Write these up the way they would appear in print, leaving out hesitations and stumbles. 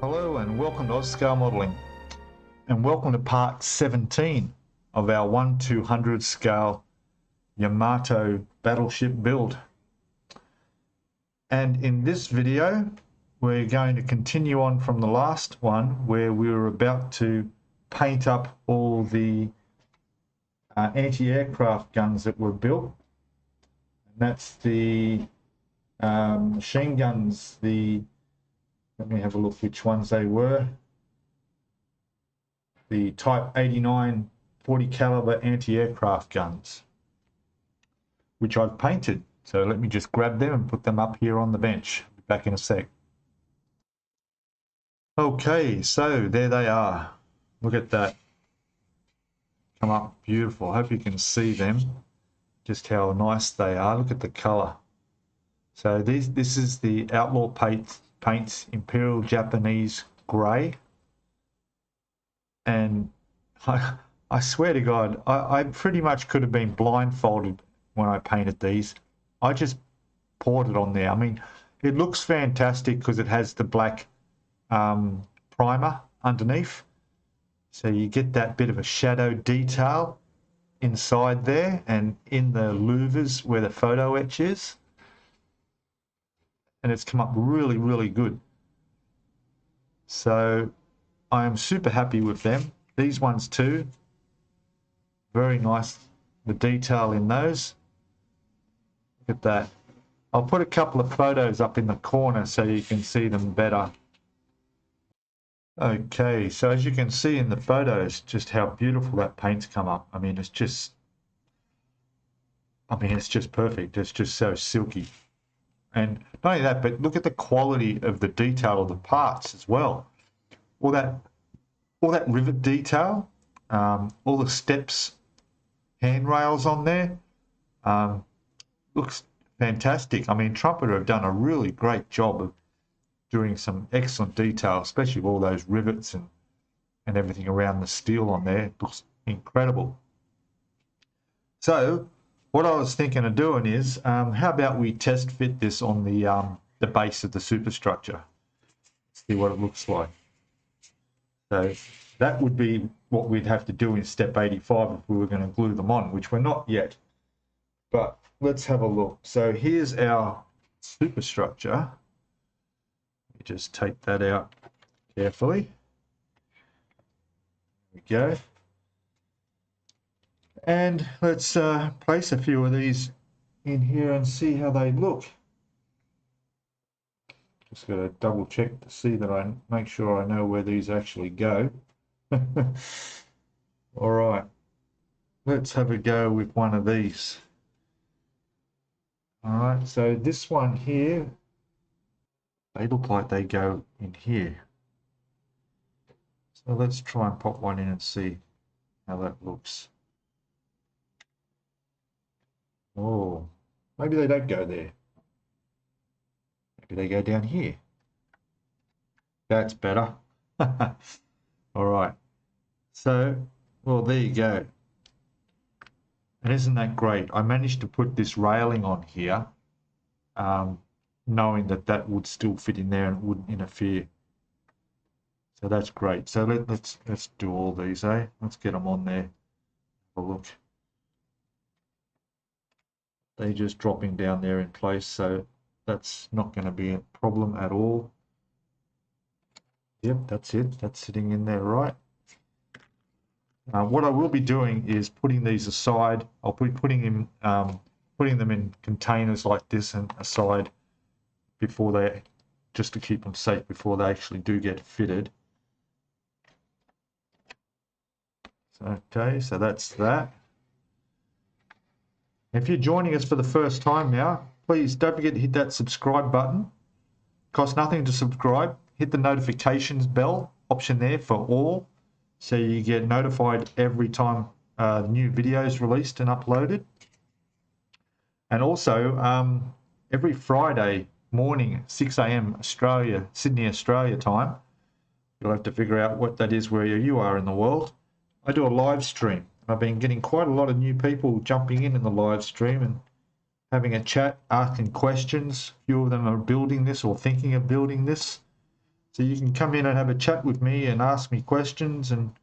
Hello and welcome to Scalemodeling, and welcome to part 17 of our 1/200 scale Yamato Battleship build. And in this video we're going to continue on from the last one where we were about to paint up all the anti-aircraft guns that were built. And that's the machine guns, let me have a look which ones they were. The Type 89 40 caliber anti-aircraft guns, which I've painted. So let me just grab them and put them up here on the bench. I'll be back in a sec. Okay, so there they are. Look at that. Come up beautiful. I hope you can see them, just how nice they are. Look at the color. So this is the Outlaw Paints Imperial Japanese Grey, and I swear to God, I pretty much could have been blindfolded when I painted these. I just poured it on there. I mean, it looks fantastic because it has the black primer underneath, so you get that bit of a shadow detail inside there and in the louvers where the photo etch is. And it's come up really, really good. So I am super happy with them. These ones too, very nice, the detail in those. Look at that. I'll put a couple of photos up in the corner so you can see them better. Okay, so as you can see in the photos, just how beautiful that paint's come up. I mean, it's just perfect. It's just so silky. And not only that, but look at the quality of the detail of the parts as well. All that rivet detail, all the steps, handrails on there, looks fantastic. I mean, Trumpeter have done a really great job of doing some excellent detail, especially with all those rivets and everything around the steel on there. It looks incredible. So what I was thinking of doing is, how about we test fit this on the base of the superstructure, see what it looks like. So that would be what we'd have to do in step 85 if we were going to glue them on, which we're not yet. But let's have a look. So here's our superstructure. Let me just take that out carefully. There we go. And let's place a few of these in here and see how they look. Just got to double check to see that I make sure I know where these actually go. All right, let's have a go with one of these. All right, so this one here, they look like they go in here. So let's try and pop one in and see how that looks. Oh, maybe they don't go there. Maybe they go down here. That's better. All right. So, well, there you go. And isn't that great? I managed to put this railing on here, knowing that that would still fit in there and wouldn't interfere. So that's great. So let's do all these, eh? Let's get them on there. Have a look. They're just dropping down there in place, so that's not going to be a problem at all. Yep, that's it. That's sitting in there right. What I will be doing is putting these aside. I'll be putting them in containers like this and aside before they, just to keep them safe before they actually do get fitted. Okay, so that's that. If you're joining us for the first time now, please don't forget to hit that subscribe button. It costs nothing to subscribe. Hit the notifications bell option there for all, so you get notified every time new videos released and uploaded. And also, every Friday morning, 6 AM Australia, Sydney, Australia time, you'll have to figure out what that is where you are in the world. I do a live stream. I've been getting quite a lot of new people jumping in the live stream and having a chat, asking questions. A few of them are building this or thinking of building this. So you can come in and have a chat with me and ask me questions and,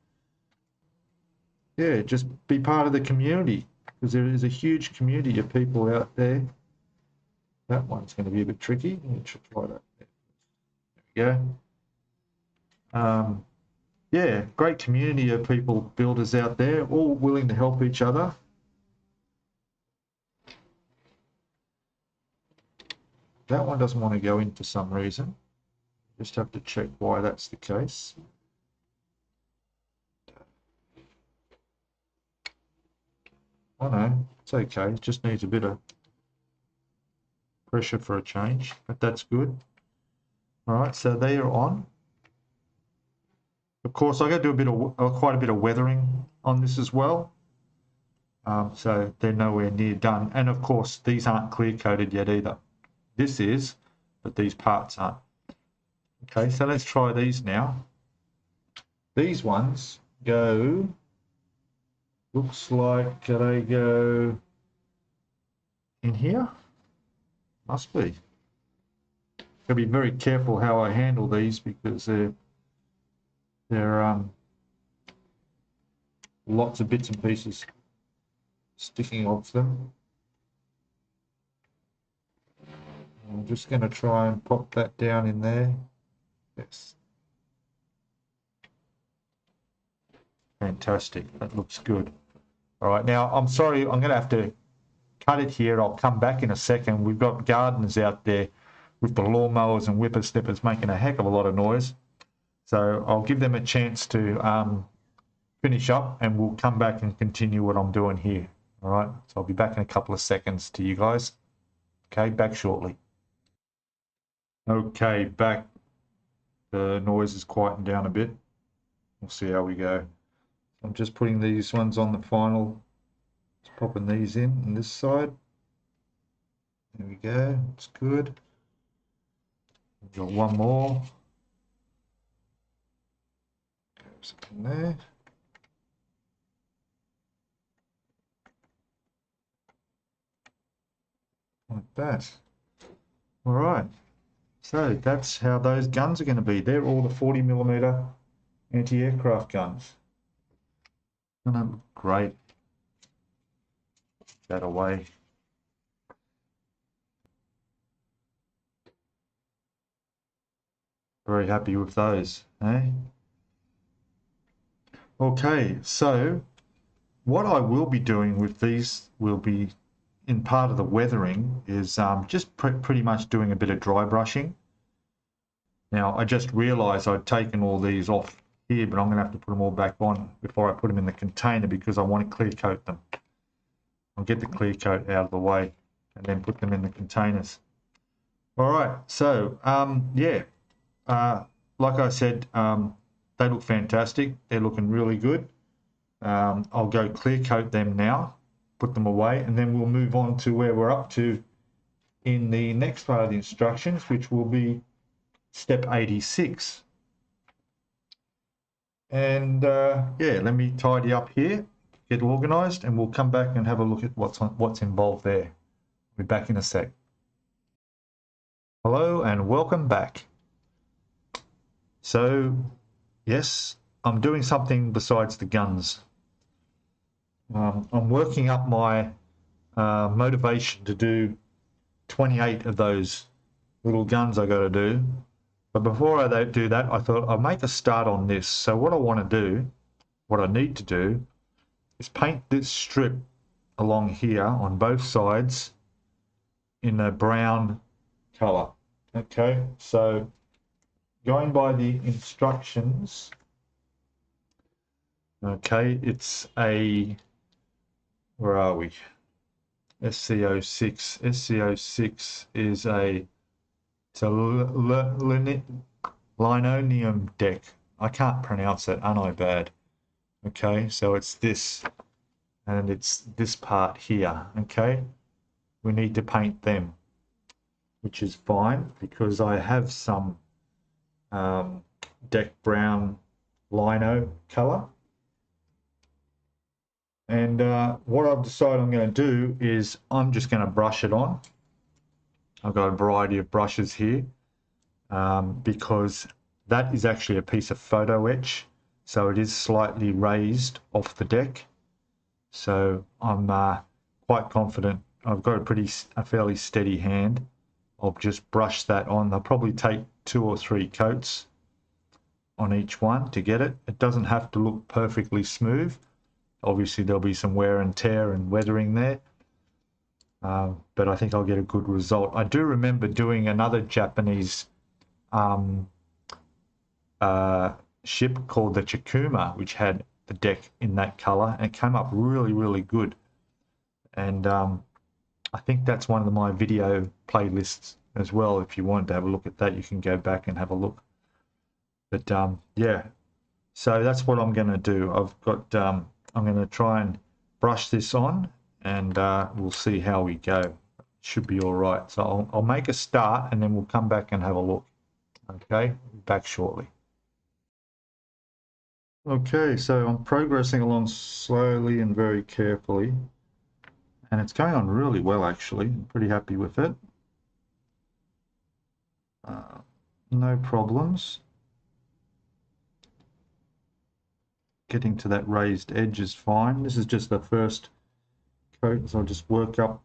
yeah, just be part of the community, because there is a huge community of people out there. That one's going to be a bit tricky. Let me try that. There we go. Yeah, great community of people, builders out there, all willing to help each other. That one doesn't want to go in for some reason. Just have to check why that's the case. Oh no, it's okay. It just needs a bit of pressure for a change, but that's good. All right, so they are on. Of course, I got to do quite a bit of weathering on this as well. So they're nowhere near done. And of course, these aren't clear coated yet either. This is, but these parts aren't. Okay, so let's try these now. These ones go, looks like they go in here. Must be. Gotta be very careful how I handle these, because they're lots of bits and pieces sticking off them. I'm just going to try and pop that down in there. Yes. Fantastic. That looks good. All right, now I'm sorry, I'm going to have to cut it here. I'll come back in a second. We've got gardeners out there with the lawnmowers and whippersnippers making a heck of a lot of noise. So I'll give them a chance to finish up, and we'll come back and continue what I'm doing here. All right, so I'll be back in a couple of seconds to you guys. Okay, back shortly. Okay, back. The noise is quieting down a bit. We'll see how we go. I'm just putting these ones on the final. Just popping these in on this side. There we go. It's good. We've got one more. Something there. Like that. All right. So that's how those guns are going to be. They're all the 40mm anti-aircraft guns. And they look great. Put that away. Very happy with those, eh? Okay, so what I will be doing with these will be, in part of the weathering, is just pretty much doing a bit of dry brushing. Now, I just realized I'd taken all these off here, but I'm going to have to put them all back on before I put them in the container, because I want to clear coat them. I'll get the clear coat out of the way and then put them in the containers. All right, so yeah, like I said, they look fantastic. They're looking really good. I'll go clear coat them now, put them away, and then we'll move on to where we're up to in the next part of the instructions, which will be step 86. And yeah, let me tidy up here, get organized, and we'll come back and have a look at what's involved there. I'll be back in a sec. Hello and welcome back. So yes, I'm doing something besides the guns. I'm working up my motivation to do 28 of those little guns I got to do. But before I do that, I thought I'll make a start on this. So what I want to do, what I need to do, is paint this strip along here on both sides in a brown color. Okay, so going by the instructions, okay, it's a, where are we? SC06. SC06 is it's a linoleum deck. I can't pronounce it, aren't I bad? Okay, so it's this, and it's this part here, okay? We need to paint them, which is fine, because I have some deck brown lino color. And what I've decided I'm going to do is I'm just going to brush it on. I've got a variety of brushes here because that is actually a piece of photo etch, so it is slightly raised off the deck. So I'm quite confident. I've got a fairly steady hand. I'll just brush that on. I'll probably take 2 or 3 coats on each one to get it. It doesn't have to look perfectly smooth. Obviously there'll be some wear and tear and weathering there, but I think I'll get a good result. I do remember doing another Japanese ship called the Chikuma, which had the deck in that color, and it came up really, really good. And I think that's one of my video playlists as well. If you wanted to have a look at that, you can go back and have a look. But yeah, so that's what I'm going to do. I'm going to try and brush this on, and we'll see how we go. Should be all right. So I'll make a start, and then we'll come back and have a look. Okay, back shortly. Okay, so I'm progressing along slowly and very carefully, and it's going on really well actually. I'm pretty happy with it. No problems. Getting to that raised edge is fine. This is just the first coat, so I'll just work up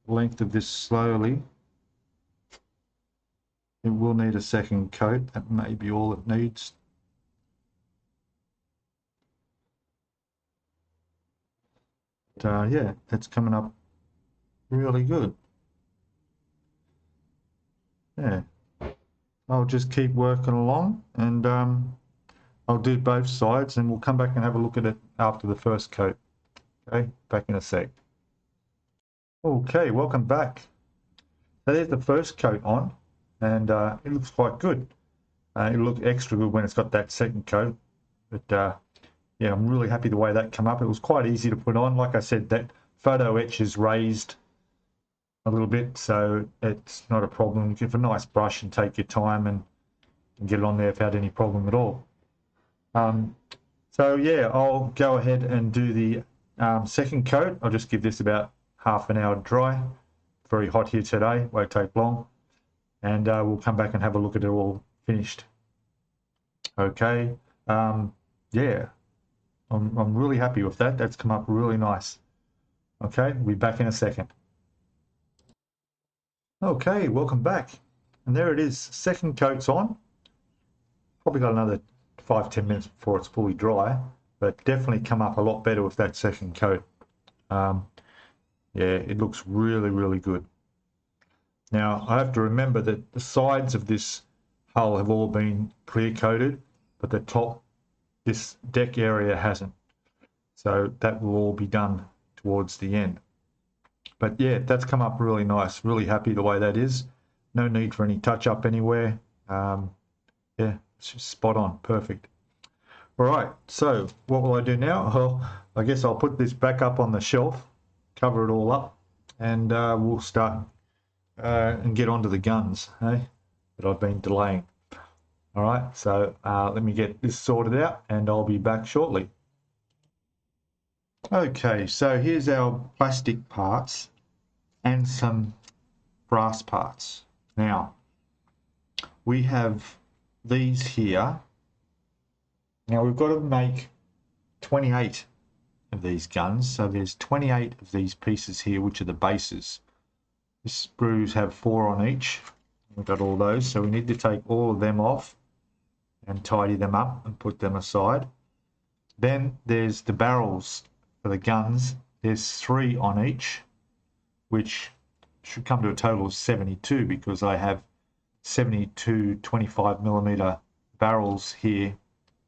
the length of this slowly. It will need a second coat. That may be all it needs. But yeah, that's coming up really good. Yeah, I'll just keep working along, and I'll do both sides, and we'll come back and have a look at it after the first coat. Okay, back in a sec. Okay, welcome back. So there's the first coat on, and it looks quite good. It'll look extra good when it's got that second coat. But yeah, I'm really happy the way that came up. It was quite easy to put on. Like I said, that photo etch is raised a little bit, so it's not a problem. You give a nice brush and take your time and get it on there without any problem at all. So yeah, I'll go ahead and do the second coat. I'll just give this about half an hour to dry. Very hot here today, won't take long. And we'll come back and have a look at it all finished. Okay, yeah, I'm really happy with that. That's come up really nice. Okay, we'll be back in a second. Okay, welcome back. And there it is, second coat's on. Probably got another 5-10 minutes before it's fully dry, but definitely come up a lot better with that second coat. Yeah, it looks really, really good. Now, I have to remember that the sides of this hull have all been clear coated, but the top, this deck area hasn't. So that will all be done towards the end. But yeah, that's come up really nice. Really happy the way that is. No need for any touch up anywhere. Yeah, it's just spot on, perfect. All right, so what will I do now? Well, I guess I'll put this back up on the shelf, cover it all up, and we'll start and get onto the guns, hey, that I've been delaying. All right, so let me get this sorted out, and I'll be back shortly. Okay, so here's our plastic parts and some brass parts. Now, we have these here. Now we've got to make 28 of these guns, so there's 28 of these pieces here, which are the bases. The sprues have 4 on each. We've got all those, so we need to take all of them off and tidy them up and put them aside. Then there's the barrels for the guns. There's 3 on each, which should come to a total of 72, because I have 72 25mm barrels here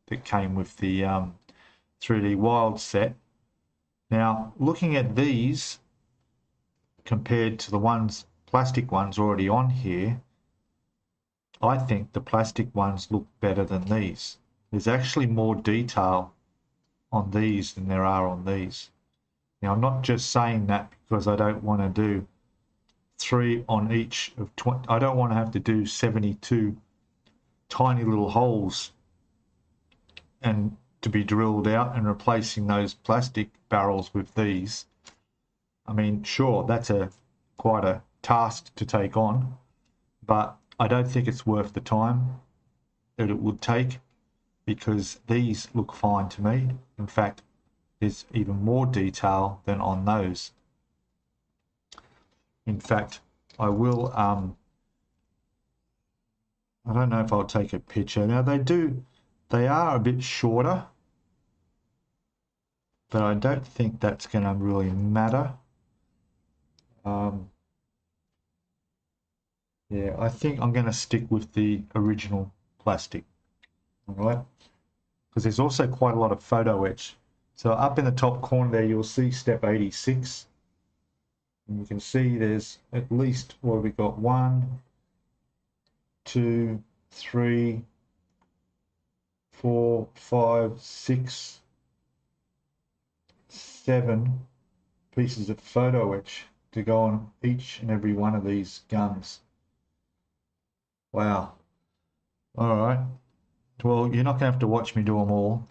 that came with the 3D Wild set. Now, looking at these compared to the plastic ones already on here, I think the plastic ones look better than these. There's actually more detail on these than there are on these. Now, I'm not just saying that because I don't want to do 3 on each of 20. I don't want to have to do 72 tiny little holes and to be drilled out and replacing those plastic barrels with these. I mean, sure, that's quite a task to take on, but I don't think it's worth the time. that it would take, because these look fine to me. In fact, there's even more detail than on those. In fact, I will, I don't know if I'll take a picture. Now they are a bit shorter, but I don't think that's going to really matter. Yeah, I think I'm going to stick with the original plastic, all right? Because there's also quite a lot of photo etch. So up in the top corner there, you'll see step 86. And you can see there's at least, what have we got? 1, 2, 3, 4, 5, 6, 7 pieces of photo etch to go on each and every one of these guns. Wow. All right. Well, you're not going to have to watch me do them all.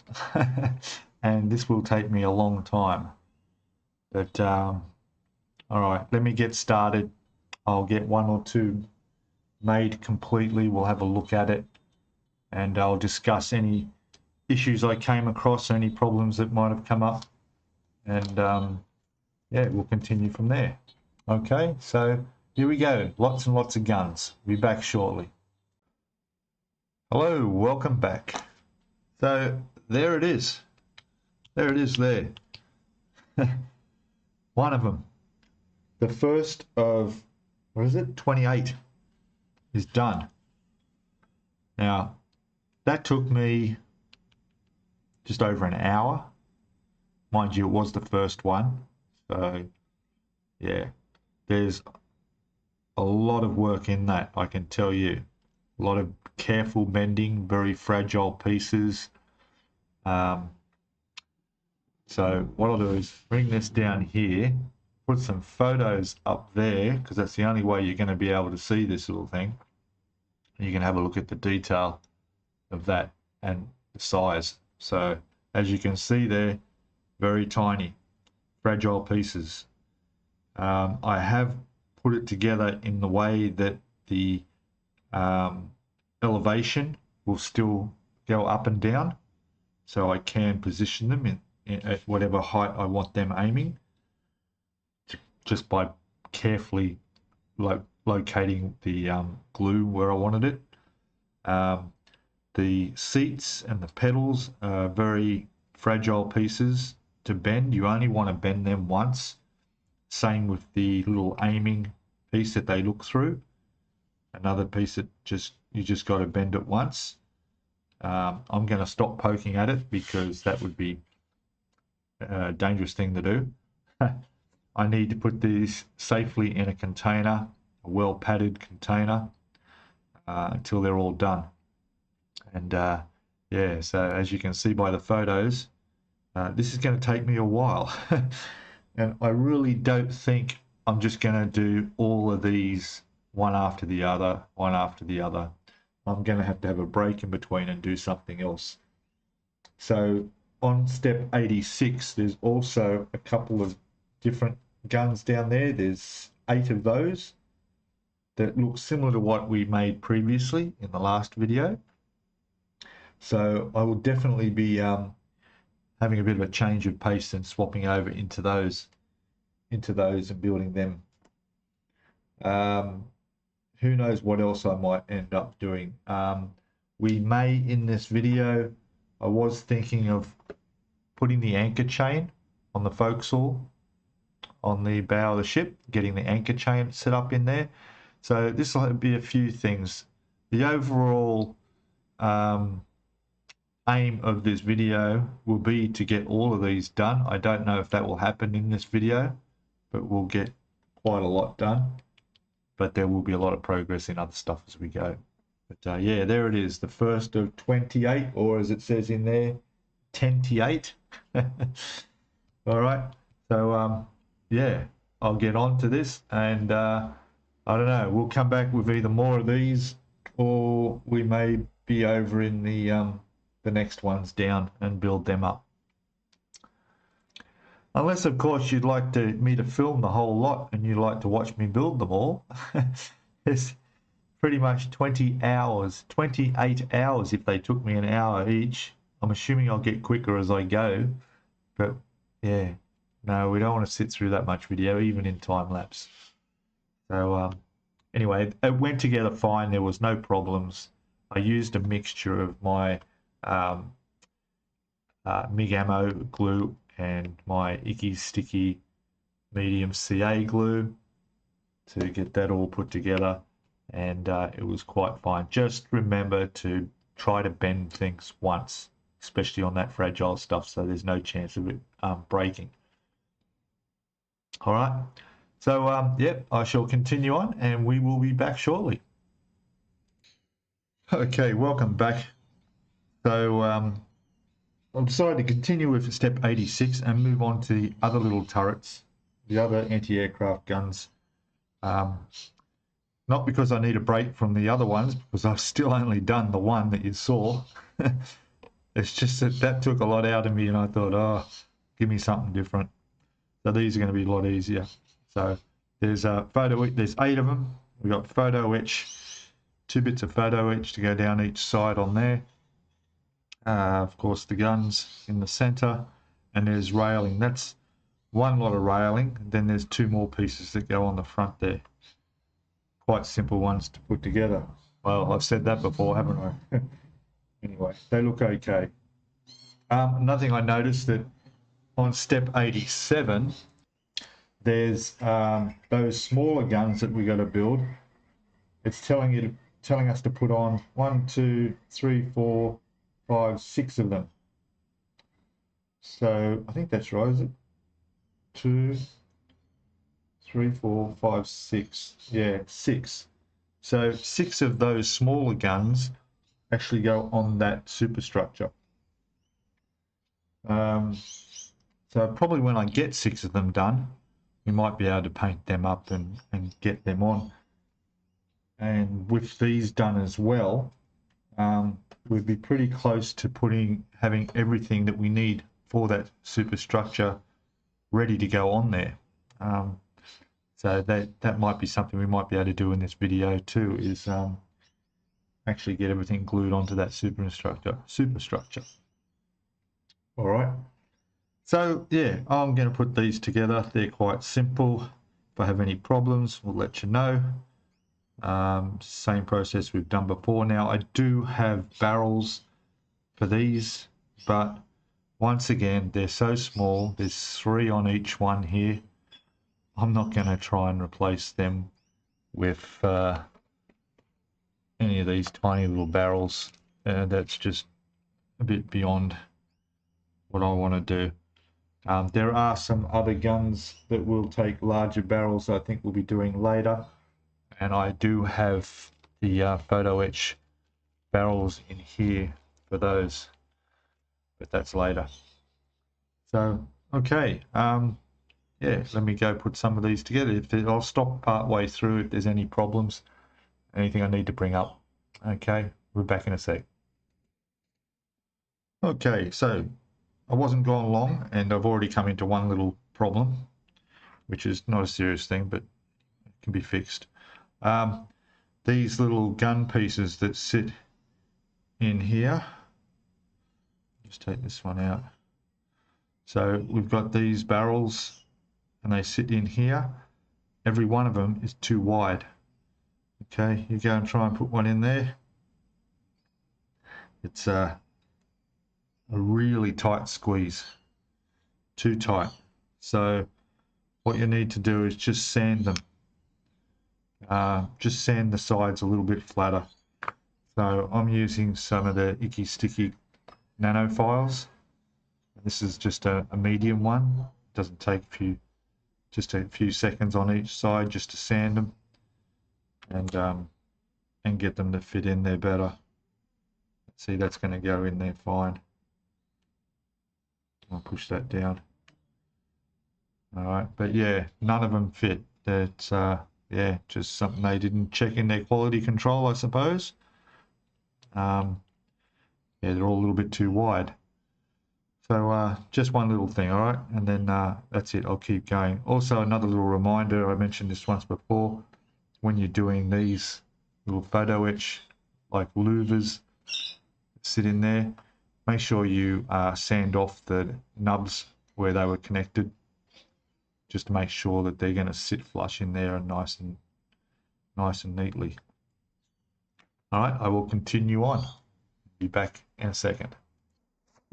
And this will take me a long time. But, all right, let me get started. I'll get 1 or 2 made completely. We'll have a look at it. And I'll discuss any issues I came across, any problems that might have come up. And, yeah, we'll continue from there. Okay, so here we go. Lots and lots of guns. Be back shortly. Hello, welcome back. So there it is. There it is there. One of them. The first of, what is it, 28 is done. Now, that took me just over an hour. Mind you, it was the first one. So, yeah, there's a lot of work in that, I can tell you. A lot of careful bending, very fragile pieces. So what I'll do is bring this down here, put some photos up there, because that's the only way you're going to be able to see this little thing. You can have a look at the detail of that and the size. So as you can see there, very tiny, fragile pieces. I have put it together in the way that the elevation will still go up and down, so I can position them in at whatever height I want them aiming, just by carefully locating the glue where I wanted it. The seats and the pedals are very fragile pieces to bend. You only want to bend them once. Same with the little aiming piece that they look through. Another piece that you just got to bend it once. I'm going to stop poking at it because that would be a dangerous thing to do. I need to put these safely in a container, a well padded container, until they're all done. And yeah, so as you can see by the photos, this is going to take me a while. And I really don't think I'm just going to do all of these one after the other, one after the other. I'm going to have a break in between and do something else. So on step 86, there's also a couple of different guns down there. There's 8 of those that look similar to what we made previously in the last video. So I will definitely be having a bit of a change of pace and swapping over into those and building them. Who knows what else I might end up doing. We may, in this video, I was thinking of putting the anchor chain on the forecastle on the bow of the ship, getting the anchor chain set up in there. So this will be a few things. The overall aim of this video will be to get all of these done. I don't know if that will happen in this video, but we'll get quite a lot done. But there will be a lot of progress in other stuff as we go. But yeah, there it is, the first of 28, or as it says in there, 10-8. All right, so yeah, I'll get on to this, and I don't know, we'll come back with either more of these, or we may be over in the next ones down and build them up. Unless, of course, you'd like me to film the whole lot and you'd like to watch me build them all. There's pretty much 20 hours, 28 hours if they took me an hour each. I'm assuming I'll get quicker as I go, but yeah, no, we don't want to sit through that much video, even in time lapse. So anyway, it went together fine. There was no problems. I used a mixture of my MIG ammo glue and my Icky Sticky medium CA glue to get that all put together, and it was quite fine. Just remember to try to bend things once, especially on that fragile stuff, so there's no chance of it breaking. All right, so yep, I shall continue on and we will be back shortly. Okay, welcome back. So I decided to continue with step 86 and move on to the other little turrets, the other anti-aircraft guns. Not because I need a break from the other ones, because I've still only done the one that you saw. It's just that took a lot out of me, and I thought, oh, give me something different. So these are going to be a lot easier. So there's there's 8 of them. We've got photo etch, 2 bits of photo etch to go down each side on there. Of course, the guns in the center, and there's railing. That's one lot of railing. Then there's 2 more pieces that go on the front there. Quite simple ones to put together. Well, I've said that before, haven't I? Anyway, they look okay. Another thing I noticed that on step 87, there's those smaller guns that we got to build. It's telling us to put on 1, 2, 3, 4, 5, 6 of them. So I think that's right, is it? 2, 3, 4, 5, 6. Yeah, 6. So 6 of those smaller guns actually go on that superstructure. So probably when I get 6 of them done, we might be able to paint them up and get them on. And with these done as well, we'd be pretty close to having everything that we need for that superstructure ready to go on there. So that might be something we might be able to do in this video too, is actually get everything glued onto that superstructure. All right. So yeah, I'm going to put these together. They're quite simple. If I have any problems, we'll let you know. Same process we've done before. Now I do have barrels for these, but once again, they're so small. There's 3 on each one here. I'm not going to try and replace them with any of these tiny little barrels. That's just a bit beyond what I want to do. There are some other guns that will take larger barrels I think we'll be doing later, and I do have the photo etch barrels in here for those, but that's later. So okay, yeah, let me go put some of these together. I'll stop part way through if there's any problems, anything I need to bring up. Okay, we're back in a sec. Okay, so I wasn't gone long, and I've already come into one little problem, which is not a serious thing, but it can be fixed. These little gun pieces that sit in here, just take this one out. So we've got these barrels, and they sit in here. Every one of them is too wide. Okay, you go and try and put one in there. It's a really tight squeeze, too tight. So what you need to do is just sand them. Just sand the sides a little bit flatter. So I'm using some of the Icky Sticky nano files. This is just a medium one. It doesn't take just a few seconds on each side just to sand them and get them to fit in there better. See, that's going to go in there fine. I'll push that down. All right, but yeah, none of them fit. That's yeah, just something they didn't check in their quality control, I suppose. Yeah, they're all a little bit too wide. So just one little thing, all right, and then that's it. I'll keep going. Also, another little reminder, I mentioned this once before, when you're doing these little photo etch like louvers sit in there. Make sure you sand off the nubs where they were connected, just to make sure that they're going to sit flush in there and nice and neatly. All right, I will continue on. Be back in a second.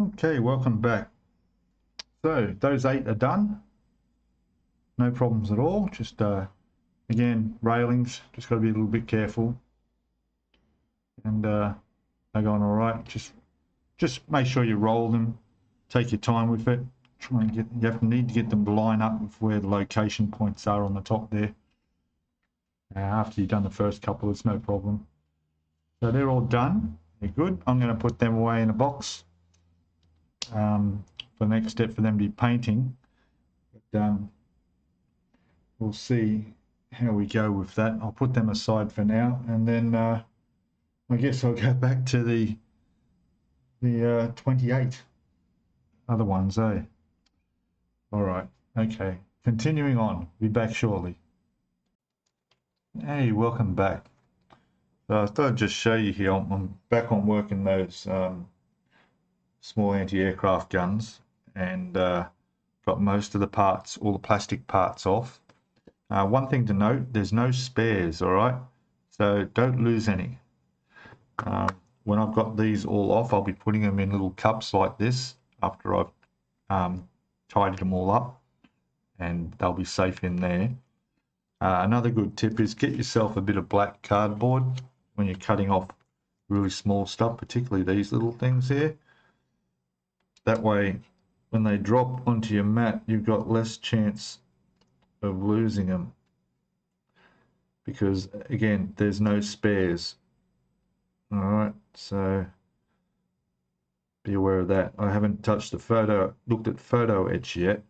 Okay, welcome back. So those 8 are done. No problems at all. Just again, railings, just got to be a little bit careful. And they're going all right. Just make sure you roll them. Take your time with it. Try and need to get them to line up with where the location points are on the top there. After you've done the first couple, it's no problem. So they're all done. They're good. I'm going to put them away in a box. For the next step for them to be painting. But, we'll see how we go with that. I'll put them aside for now, and then I guess I'll go back to the 28 other ones, eh? All right, okay. Continuing on. Be back shortly. Hey, welcome back. So I thought I'd just show you here. I'm back on working those small anti-aircraft guns, and got most of the parts, all the plastic parts off. One thing to note, there's no spares, all right? So don't lose any. When I've got these all off, I'll be putting them in little cups like this after I've tidied them all up, and they'll be safe in there. Another good tip is get yourself a bit of black cardboard when you're cutting off really small stuff, particularly these little things here. That way, when they drop onto your mat, you've got less chance of losing them, because again, there's no spares. All right, so be aware of that. I haven't touched looked at photo etch yet.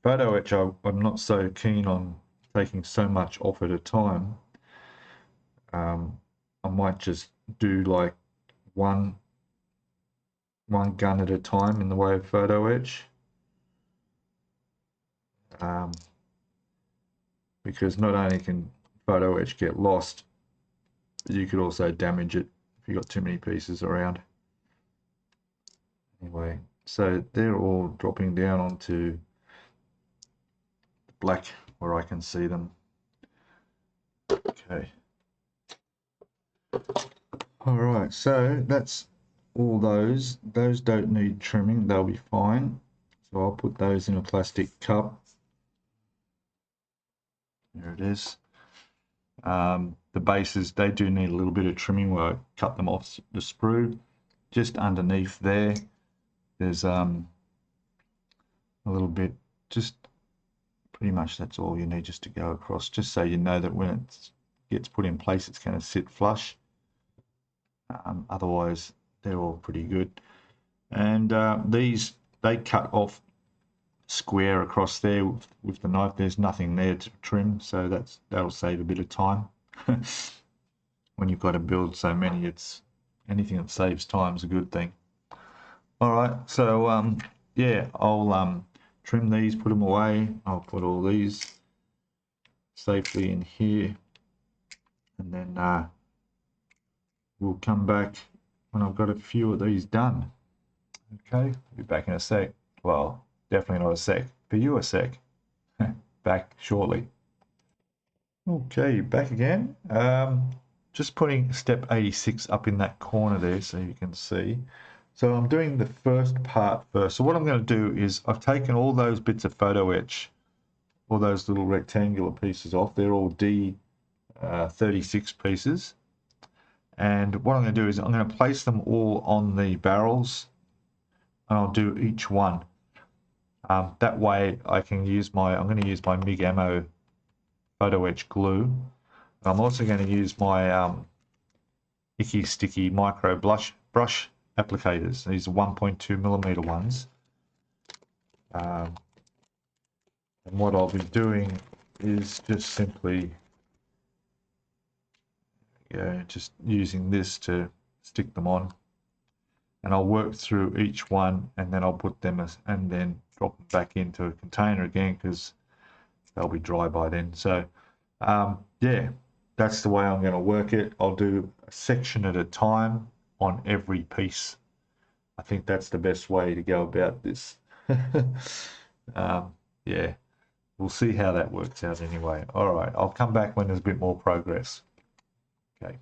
Photo etch, I'm not so keen on taking so much off at a time. I might just do like one gun at a time in the way of photo etch. Because not only can photo etch get lost, but you could also damage it if you got too many pieces around. Anyway, so they're all dropping down onto the black where I can see them. Okay. All right, so that's all those. Those don't need trimming, they'll be fine. So I'll put those in a plastic cup. There it is. The bases, they do need a little bit of trimming where I cut them off the sprue. Just underneath there, there's a little bit, just pretty much that's all you need just to go across, just so you know that when it gets put in place, it's going to sit flush. Otherwise, they're all pretty good. And these, they cut off square across there with the knife. There's nothing there to trim, so that'll save a bit of time. When you've got to build so many, it's anything that saves time is a good thing. All right, so yeah, I'll trim these, put them away. I'll put all these safely in here, and then we'll come back when I've got a few of these done. Okay, be back in a sec. Well, definitely not a sec. For you, a sec. Back shortly. Okay, back again. Just putting step 86 up in that corner there so you can see. So I'm doing the first part first. So what I'm going to do is I've taken all those bits of photo etch, all those little rectangular pieces off. They're all D36 pieces. And what I'm going to do is I'm going to place them all on the barrels, and I'll do each one. That way I can use I'm going to use my MIG Ammo photo etch glue. And I'm also going to use my Icky Sticky micro brush applicators. These are 1.2mm ones. And what I'll be doing is just simply just using this to stick them on, and I'll work through each one, and then I'll put them and then drop them back into a container again, because they'll be dry by then. So yeah, that's the way I'm going to work it. I'll do a section at a time on every piece. I think that's the best way to go about this. Yeah, we'll see how that works out anyway. All right, I'll come back when there's a bit more progress. Okay.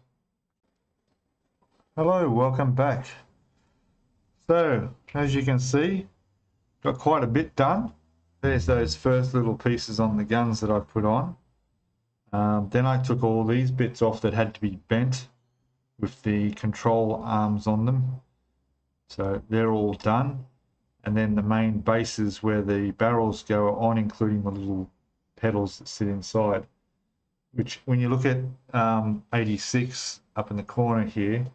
Hello, welcome back. So, as you can see, got quite a bit done. There's those first little pieces on the guns that I put on. Then I took all these bits off that had to be bent with the control arms on them. So they're all done. And then the main bases where the barrels go are on, including the little pedals that sit inside. Which, when you look at 86 up in the corner here,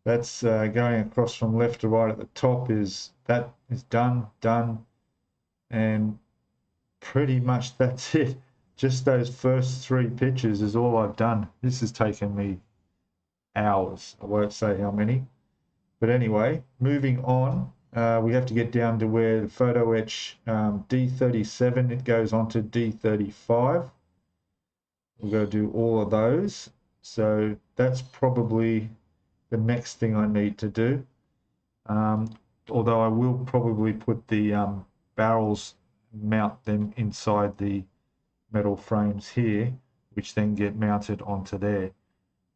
that's going across from left to right at the top that is done, and pretty much that's it. Just those first 3 pictures is all I've done. This has taken me hours. I won't say how many. But anyway, moving on, we have to get down to where the photo etch D37, it goes on to D35. We're going to do all of those. So that's probably the next thing I need to do. Although I will probably put the barrels, mount them inside the metal frames here, which then get mounted onto there.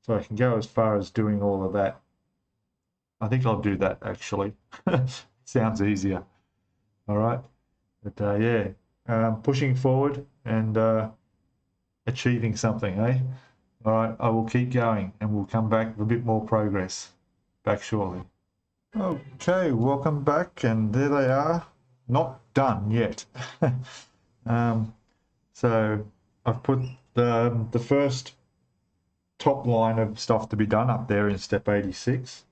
So I can go as far as doing all of that. I think I'll do that actually. Sounds easier. All right. But yeah, pushing forward and achieving something, eh? All right, I will keep going and we'll come back with a bit more progress. Back shortly. Okay, welcome back, and there they are. Not done yet. So I've put the first top line of stuff to be done up there in step 86.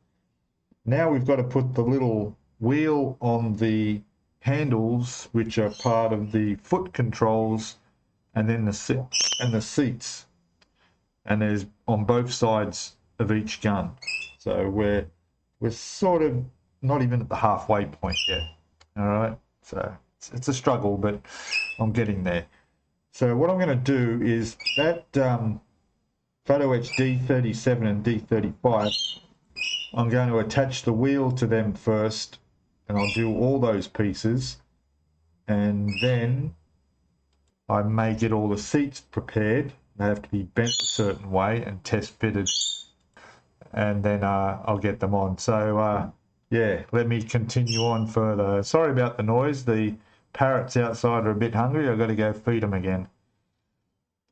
Now we've got to put the little wheel on the handles, which are part of the foot controls, and then the seats. And there's on both sides of each gun. So we're sort of not even at the halfway point yet. All right, so it's a struggle, but I'm getting there. So what I'm going to do is that photo etch D37 and D35, I'm going to attach the wheel to them first, and I'll do all those pieces, and then I may get all the seats prepared. They have to be bent a certain way and test fitted, and then I'll get them on. So yeah, let me continue on further. Sorry about the noise. The parrots outside are a bit hungry. I've got to go feed them again.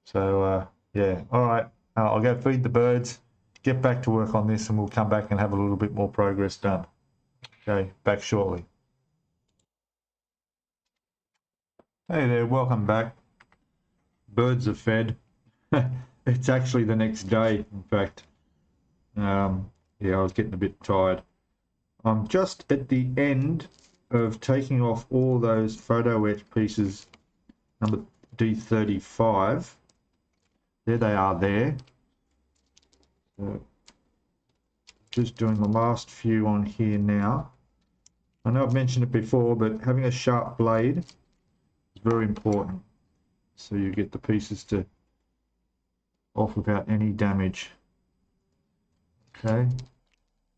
So yeah, all right. I'll go feed the birds, get back to work on this, and we'll come back and have a little bit more progress done. Okay, back shortly. Hey there, welcome back. Birds are fed. It's actually the next day, in fact. Yeah, I was getting a bit tired. I'm just at the end of taking off all those photo etch pieces, number D35. There they are there. So just doing the last few on here now. I know I've mentioned it before, but having a sharp blade is very important. So you get the pieces off without any damage. Okay,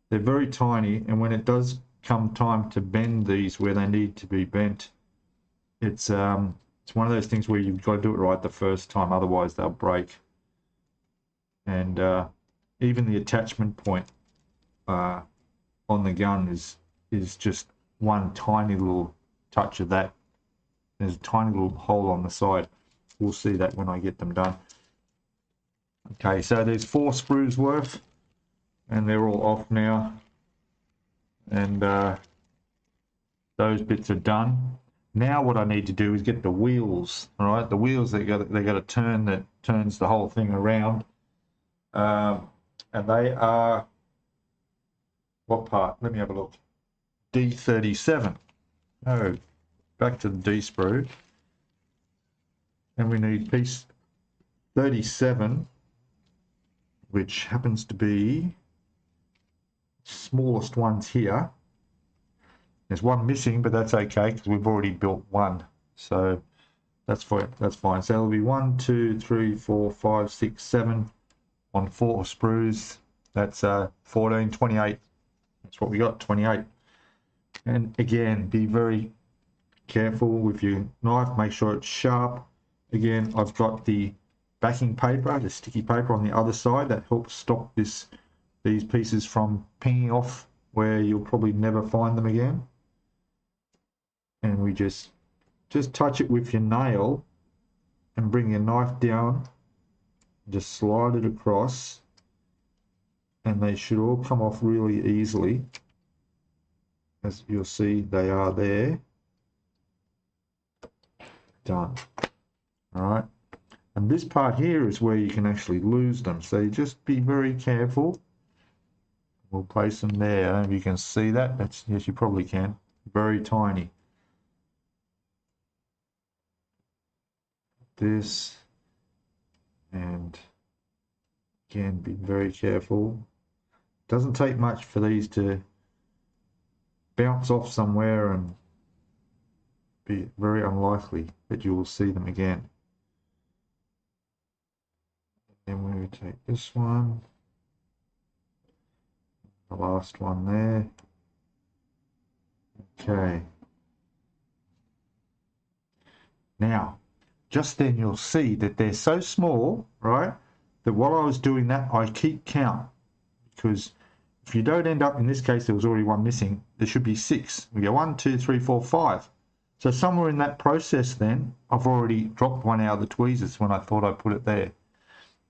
they're very tiny, and when it does come time to bend these where they need to be bent, it's one of those things where you've got to do it right the first time, otherwise they'll break. And even the attachment point on the gun is just one tiny little touch of that. There's a tiny little hole on the side. We'll see that when I get them done. Okay, so there's 4 screws worth, and they're all off now, and those bits are done. Now what I need to do is get the wheels. All right, the wheels they got to turn, that turns the whole thing around, and they are, what part? Let me have a look. D37. Oh, back to the D sprue, and we need piece 37, which happens to be smallest ones here. There's one missing, but that's okay because we've already built one, so that's fine. So it'll be 1, 2, 3, 4, 5, 6, 7 on 4 sprues. That's 14, 28. That's what we got, 28. And again, be very careful with your knife, make sure it's sharp. Again, I've got the backing paper, the sticky paper on the other side that helps stop these pieces from pinging off where you'll probably never find them again. And we just touch it with your nail and bring your knife down, just slide it across, and they should all come off really easily. As you'll see, they are there. Done. All right. And this part here is where you can actually lose them. So you just be very careful. We'll place them there. If you can see that, that's, yes, you probably can. Very tiny. This, and again, be very careful. Doesn't take much for these to bounce off somewhere and be very unlikely that you will see them again. Then we take this one, the last one there. Okay. Now, just then you'll see that they're so small, right, that while I was doing that, I keep count. Because if you don't end up, in this case, there was already one missing, there should be 6. We go 1, 2, 3, 4, 5. So somewhere in that process then, I've already dropped one out of the tweezers when I thought I put it there.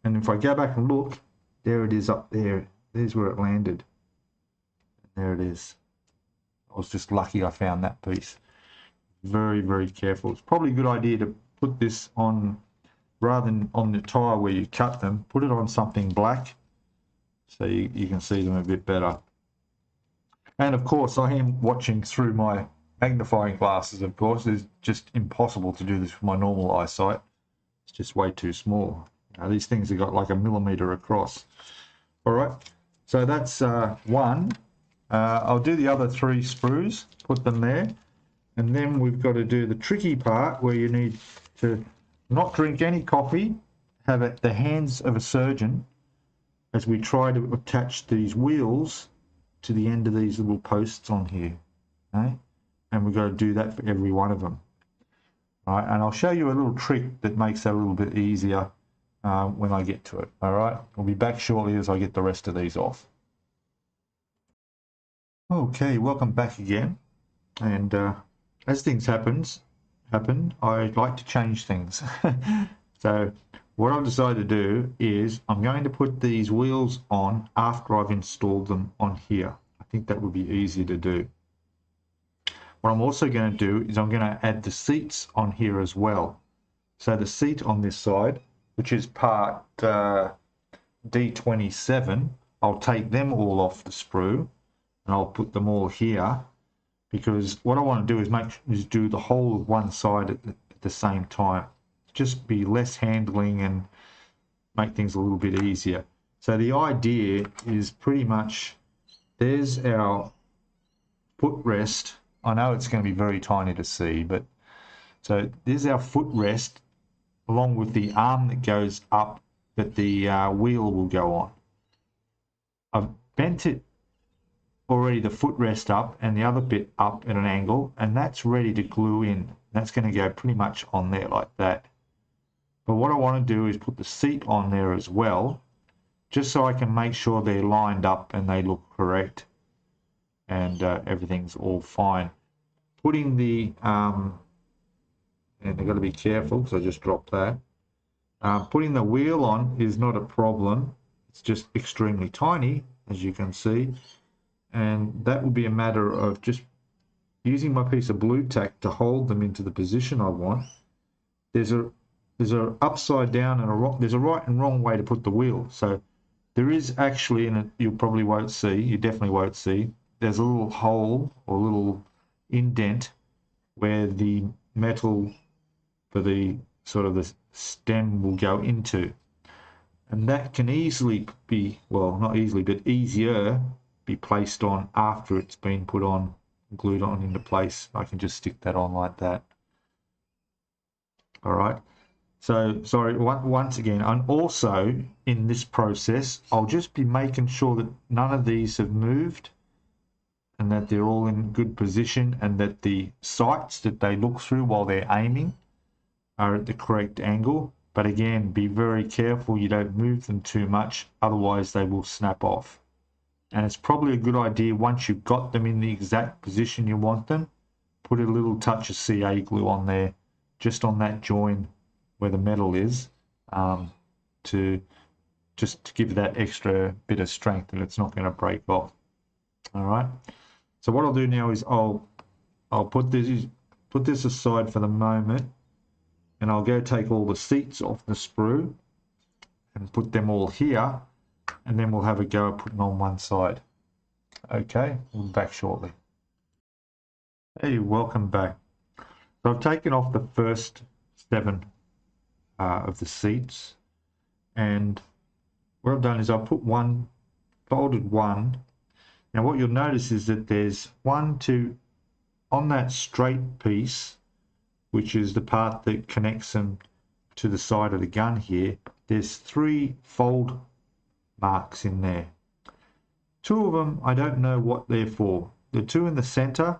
And if I go back and look, there it is up there. There's where it landed. There it is. I was just lucky I found that piece. Very, very careful. It's probably a good idea to put this on, rather than on the tire where you cut them, put it on something black so you can see them a bit better. And of course, I am watching through my magnifying glasses, of course. It's just impossible to do this with my normal eyesight. It's just way too small. Now, these things have got like a millimeter across. All right, so that's one. I'll do the other 3 sprues, put them there. And then we've got to do the tricky part where you need to not drink any coffee, have it the hands of a surgeon as we try to attach these wheels to the end of these little posts on here. Okay? And we've got to do that for every one of them. All right, and I'll show you a little trick that makes that a little bit easier when I get to it. All right, we'll be back shortly as I get the rest of these off. Okay, welcome back again. And as things happen, I like to change things. So what I've decided to do is I'm going to put these wheels on after I've installed them on here. I think that would be easier to do. What I'm also going to do is I'm going to add the seats on here as well. So the seat on this side, which is part D27, I'll take them all off the sprue and I'll put them all here, because what I want to do is do the whole of one side at the same time. Just be less handling and make things a little bit easier. So the idea is pretty much, there's our footrest. I know it's going to be very tiny to see, but so there's our footrest along with the arm that goes up that the wheel will go on. I've bent it already, the footrest up and the other bit up at an angle, and that's ready to glue in. That's going to go pretty much on there like that. But what I want to do is put the seat on there as well, just so I can make sure they're lined up and they look correct and everything's all fine. Putting the and I've got to be careful because I just dropped that. Putting the wheel on is not a problem. It's just extremely tiny, as you can see. And that will be a matter of just using my piece of blue tack to hold them into the position I want. There's a upside down and there's a right and wrong way to put the wheel. So there is actually, and you probably won't see, you definitely won't see, there's a little hole or a little indent where the metal for the sort of the stem will go into. And that can easily be, well, not easily, but easier be placed on after it's been put on, glued on into place. I can just stick that on like that. All right. So sorry, once again, and also in this process, I'll just be making sure that none of these have moved and that they're all in good position and that the sights that they look through while they're aiming are at the correct angle. But again, be very careful you don't move them too much, otherwise they will snap off. And it's probably a good idea, once you've got them in the exact position you want them, put a little touch of CA glue on there, just on that join where the metal is, to give that extra bit of strength that it's not going to break off. All right. So what I'll do now is I'll put this aside for the moment, and I'll go take all the seats off the sprue and put them all here, and then we'll have a go at putting on one side. Okay, we'll be back shortly. Hey, welcome back. So I've taken off the first 7 of the seats, and what I've done is I've put one, folded one. Now what you'll notice is that there's 1, 2 on that straight piece, which is the part that connects them to the side of the gun here. There's 3 fold marks in there. 2 of them, I don't know what they're for. The 2 in the center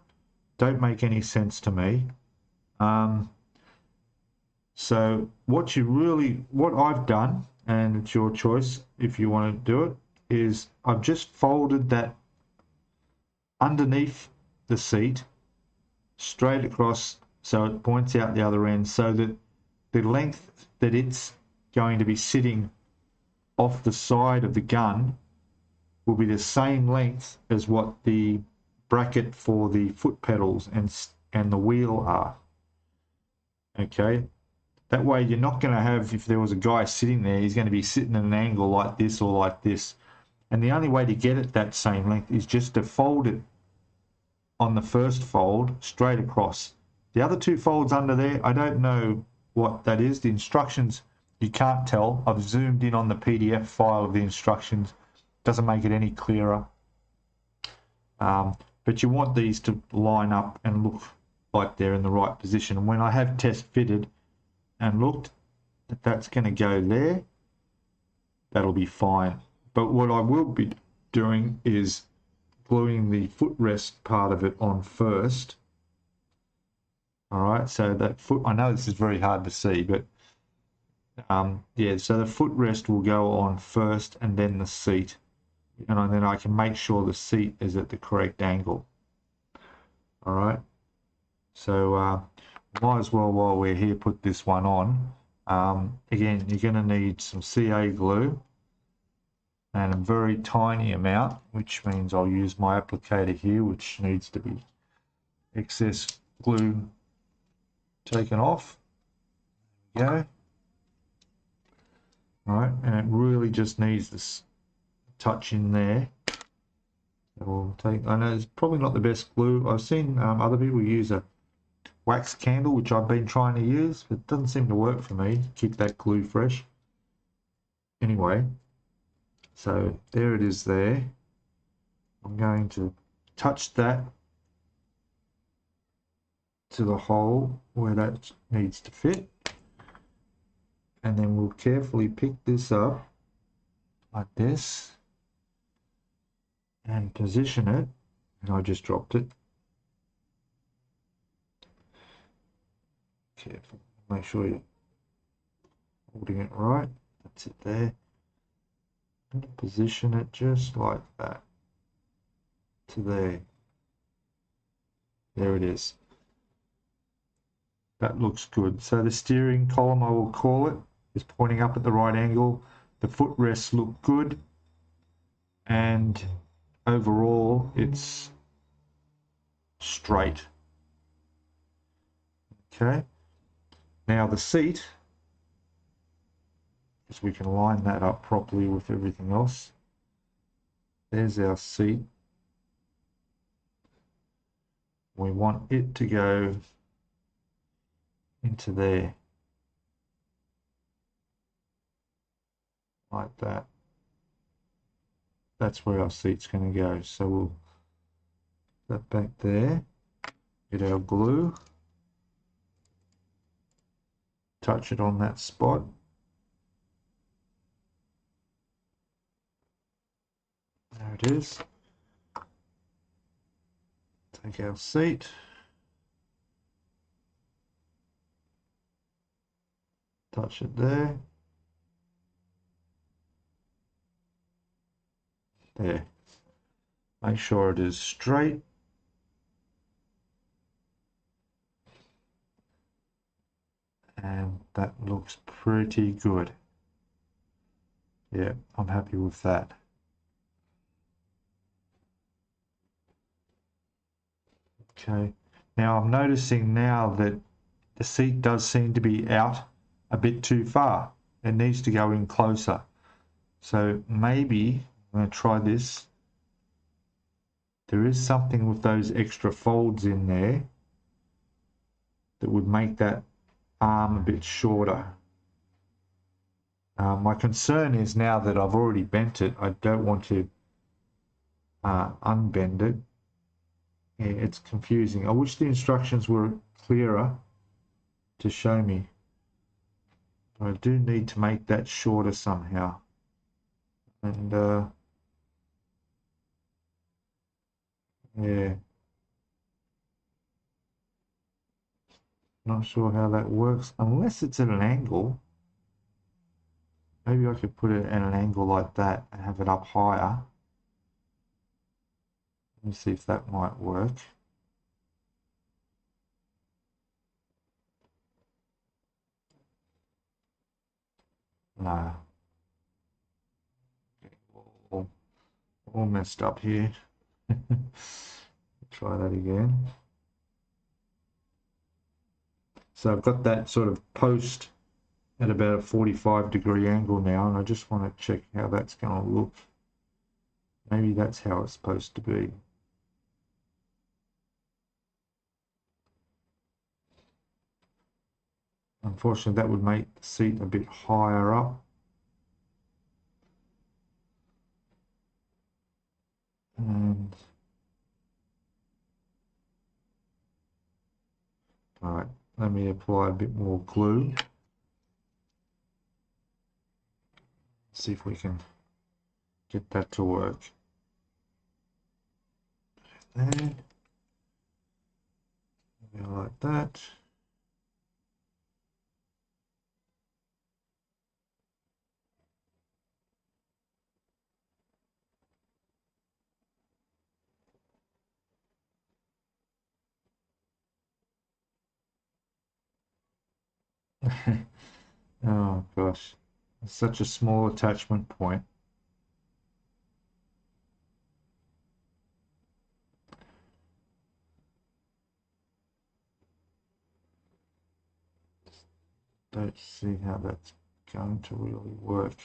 don't make any sense to me. So what I've done, and it's your choice if you want to do it, is I've just folded that underneath the seat straight across so it points out the other end, so that the length that it's going to be sitting off the side of the gun will be the same length as what the bracket for the foot pedals and the wheel are. Okay, that way you're not going to have, if there was a guy sitting there, he's going to be sitting at an angle like this or like this, and the only way to get it that same length is just to fold it on the first fold straight across. The other 2 folds under there, I don't know what that is. The instructions, you can't tell. I've zoomed in on the PDF file of the instructions. Doesn't make it any clearer. But you want these to line up and look like they're in the right position. And when I have test fitted and looked, that's going to go there, that'll be fine. But what I will be doing is gluing the footrest part of it on first. All right, so that foot, I know this is very hard to see, but yeah, so the footrest will go on first and then the seat. And then I can make sure the seat is at the correct angle. All right, so might as well, while we're here, put this one on. Again, you're going to need some CA glue and a very tiny amount, which means I'll use my applicator here, which needs to be excess glue taken off. There we go. All right, and it really just needs this touch in there. We'll take, I know it's probably not the best glue. I've seen other people use a wax candle, which I've been trying to use, but it doesn't seem to work for me. Keep that glue fresh. Anyway, so there it is there. I'm going to touch that to the hole where that needs to fit, and then we'll carefully pick this up like this and position it, and I just dropped it. Careful, make sure you're holding it right. That's it there. And position it just like that to there. There it is. That looks good. So the steering column, I will call it, is pointing up at the right angle. The footrests look good, and overall it's straight. Okay, now the seat, as we can line that up properly with everything else. There's our seat. We want it to go into there like that. That's where our seat's going to go. So we'll put that back there, get our glue, touch it on that spot. There it is. Take our seat. Touch it there. There. Make sure it is straight. And that looks pretty good. Yeah, I'm happy with that. Okay, now I'm noticing now that the seat does seem to be out a bit too far. It needs to go in closer. So maybe I'm going to try this. There is something with those extra folds in there that would make that arm a bit shorter. My concern is now that I've already bent it, I don't want to unbend it. Yeah, it's confusing. I wish the instructions were clearer to show me. But I do need to make that shorter somehow. And yeah. Not sure how that works, unless it's at an angle. Maybe I could put it at an angle like that and have it up higher. Let me see if that might work. No. All messed up here. Try that again. So I've got that sort of post at about a 45-degree angle now, and I just want to check how that's going to look. Maybe that's how it's supposed to be. Unfortunately, that would make the seat a bit higher up. And all right, let me apply a bit more glue. See if we can get that to work. There. Like that. Oh gosh, it's such a small attachment point. Don't see how that's going to really work.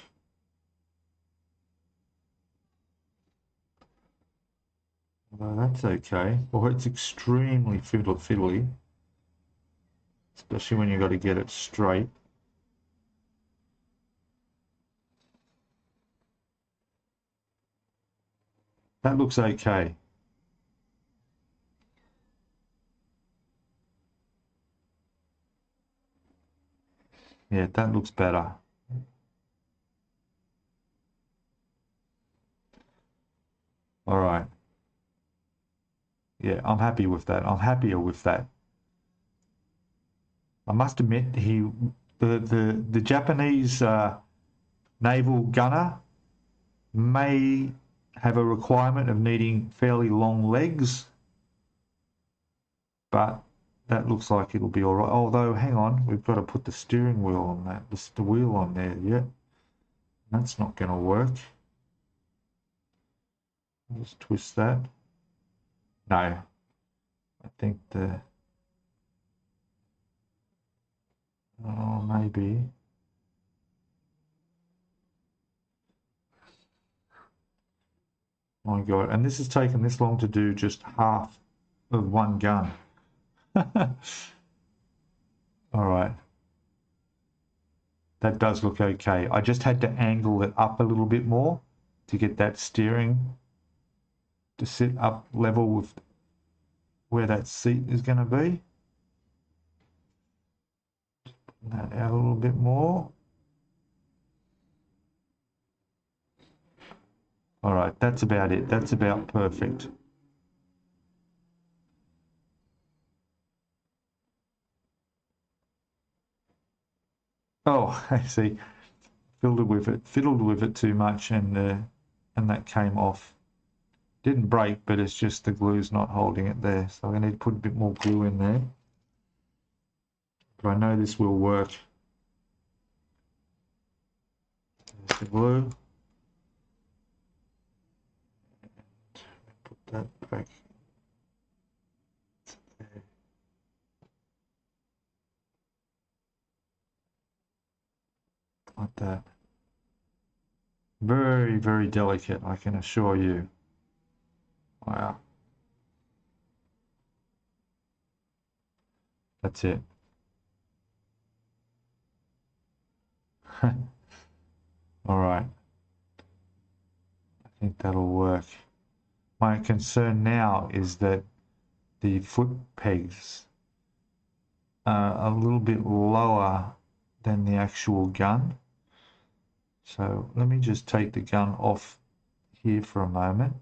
Although that's okay. Well, it's extremely fiddly, especially when you've got to get it straight. That looks okay. Yeah, that looks better. All right. Yeah, I'm happy with that. I'm happier with that. I must admit, the Japanese naval gunner may have a requirement of needing fairly long legs, but that looks like it'll be all right. Although, hang on, we've got to put the steering wheel on that, the wheel on there. Yeah, that's not going to work. Just twist that. No, I think oh, maybe. My God, and this has taken this long to do just half of one gun. All right. That does look okay. I just had to angle it up a little bit more to get that steering to sit up level with where that seat is going to be. that out a little bit more. All right, that's about it. That's about perfect. Oh, I see. Fiddled with it too much, and that came off. Didn't break, but it's just the glue's not holding it there. So I need to put a bit more glue in there. But I know this will work. There's the glue. And put that back there. Like that. Very, very delicate, I can assure you. Wow. That's it. All right. I think that'll work. My concern now is that the foot pegs are a little bit lower than the actual gun. So let me just take the gun off here for a moment,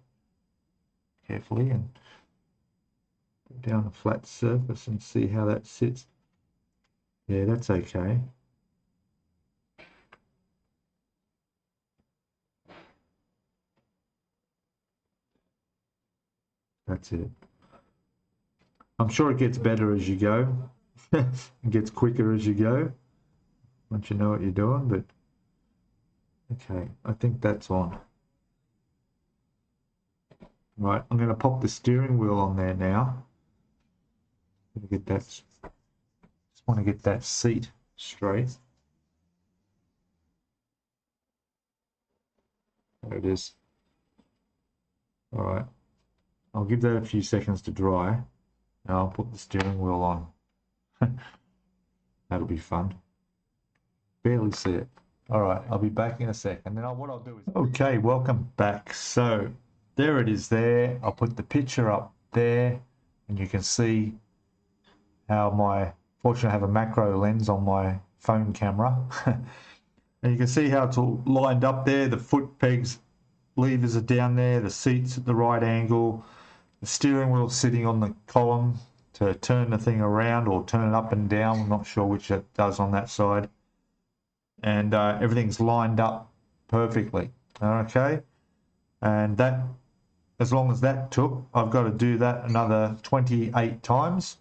carefully, and put down a flat surface and see how that sits. Yeah, that's okay. That's it. I'm sure it gets better as you go. It gets quicker as you go, once you know what you're doing, but okay, I think that's on. Right, I'm going to pop the steering wheel on there now. Get that. Just want to get that seat straight. There it is. All right, I'll give that a few seconds to dry. Now I'll put the steering wheel on. That'll be fun. Barely see it. All right, I'll be back in a second. Then what I'll do is... Okay, welcome back. So there it is there. I'll put the picture up there, and you can see how fortunately I have a macro lens on my phone camera. And you can see how it's all lined up there. The foot pegs, levers are down there, the seat's at the right angle, the steering wheel sitting on the column to turn the thing around or turn it up and down. I'm not sure which it does on that side. And everything's lined up perfectly. Okay, and that, as long as that took, I've got to do that another 28 times.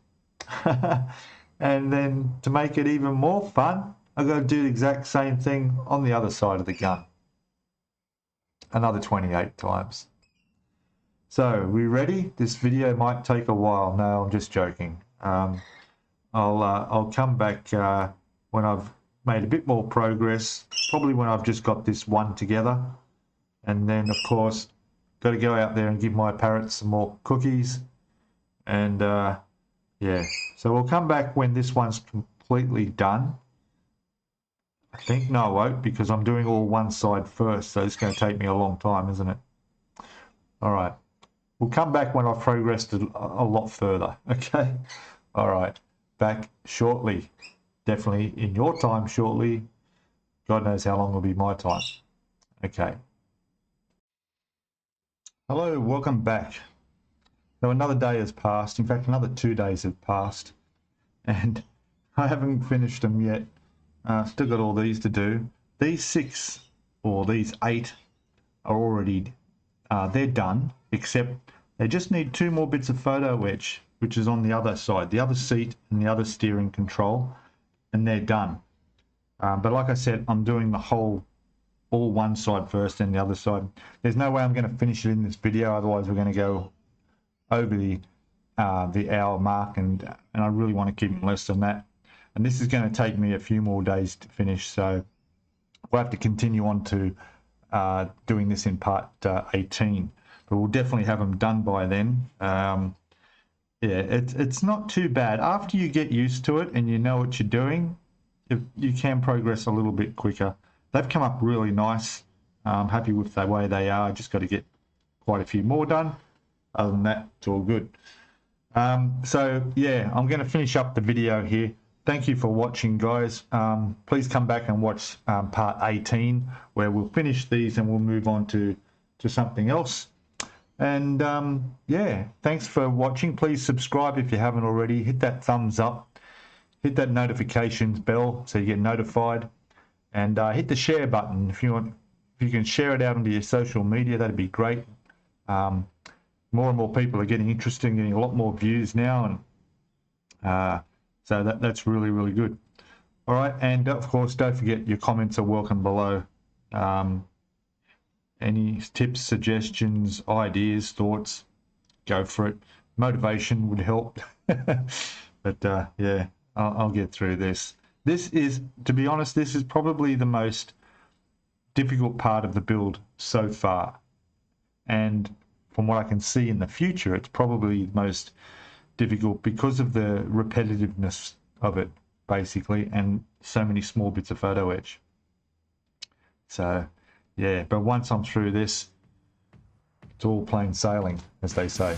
And then to make it even more fun, I've got to do the exact same thing on the other side of the gun, another 28 times. So we ready? This video might take a while. No, I'm just joking. I'll come back when I've made a bit more progress, probably when I've just got this one together. And then, of course, got to go out there and give my parrots some more cookies. And yeah, so we'll come back when this one's completely done. I think, no, I won't, because I'm doing all one side first, so it's going to take me a long time, isn't it? All right, we'll come back when I've progressed a lot further, okay? All right, back shortly. Definitely in your time shortly. God knows how long will be my time. Okay. Hello, welcome back. So another day has passed. In fact, another 2 days have passed, and I haven't finished them yet. Still got all these to do. These 6 or these 8 are already, they're done, except they just need 2 more bits of photo etch, which is on the other side, the other seat and the other steering control, and they're done. But like I said, I'm doing the all one side first and the other side. There's no way I'm going to finish it in this video, otherwise we're going to go over the hour mark, and I really want to keep it less than that. And this is going to take me a few more days to finish, so we'll have to continue on to doing this in part 18. But we'll definitely have them done by then. Yeah, it's not too bad. After you get used to it and you know what you're doing, you can progress a little bit quicker. They've come up really nice. I'm happy with the way they are. Just got to get quite a few more done. Other than that, it's all good. So yeah, I'm going to finish up the video here. thank you for watching, guys. Please come back and watch part 18, where we'll finish these and we'll move on to something else. And yeah, thanks for watching. Please subscribe if you haven't already. Hit that thumbs up. Hit that notifications bell so you get notified. And hit the share button if you want. If you can share it out onto your social media, that'd be great. More and more people are getting interested in getting a lot more views now, and so that's really, really good. All right, and of course, don't forget your comments are welcome below. Any tips, suggestions, ideas, thoughts, go for it. Motivation would help. But yeah, I'll get through this. This is, to be honest, this is probably the most difficult part of the build so far. And from what I can see in the future, it's probably the most difficult because of the repetitiveness of it, basically, and so many small bits of photo etch. So yeah, but once I'm through this, it's all plain sailing, as they say.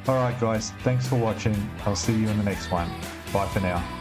All right, guys, thanks for watching. I'll see you in the next one. Bye for now.